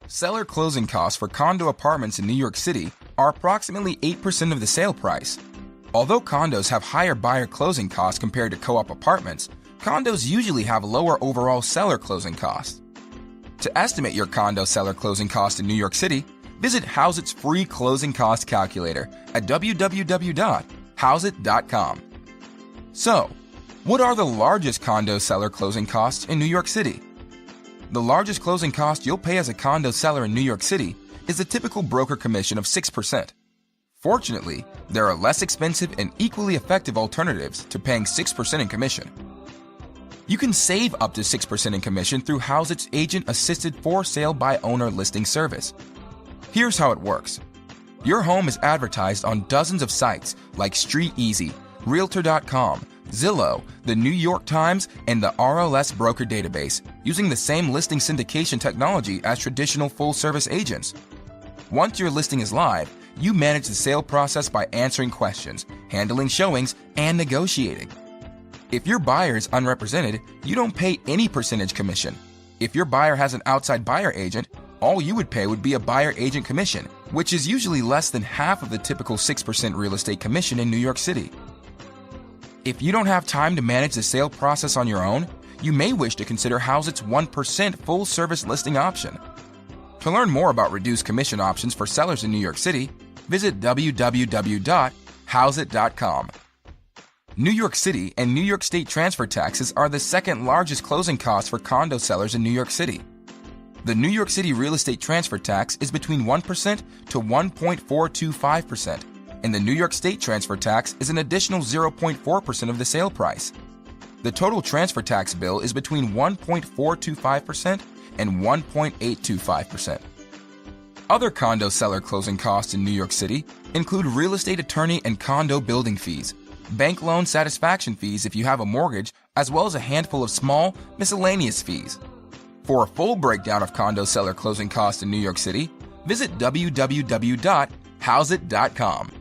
Seller closing costs for condo apartments in New York City are approximately 8% of the sale price. Although condos have higher buyer closing costs compared to co-op apartments, condos usually have lower overall seller closing costs. To estimate your condo seller closing cost in New York City, visit Hauseit's free closing cost calculator at www.hauseit.com. So, what are the largest condo seller closing costs in New York City? The largest closing cost you'll pay as a condo seller in New York City is the typical broker commission of 6%. Fortunately, there are less expensive and equally effective alternatives to paying 6% in commission. You can save up to 6% in commission through Hauseit's agent-assisted for-sale by owner listing service. Here's how it works. Your home is advertised on dozens of sites like StreetEasy, Realtor.com, Zillow, the New York Times, and the RLS broker database using the same listing syndication technology as traditional full-service agents. Once your listing is live, you manage the sale process by answering questions, handling showings, and negotiating. If your buyer is unrepresented, you don't pay any percentage commission. If your buyer has an outside buyer agent, all you would pay would be a buyer agent commission, which is usually less than half of the typical 6% real estate commission in New York City. If you don't have time to manage the sale process on your own, you may wish to consider Hauseit's 1% full-service listing option. To learn more about reduced commission options for sellers in New York City, visit www.hauseit.com. New York City and New York State transfer taxes are the second largest closing costs for condo sellers in New York City. The New York City real estate transfer tax is between 1% to 1.425%, and the New York State transfer tax is an additional 0.4% of the sale price. The total transfer tax bill is between 1.425% and 1.825%. Other condo seller closing costs in New York City include real estate attorney and condo building fees, bank loan satisfaction fees if you have a mortgage, as well as a handful of small, miscellaneous fees. For a full breakdown of condo seller closing costs in New York City, visit www.hauseit.com.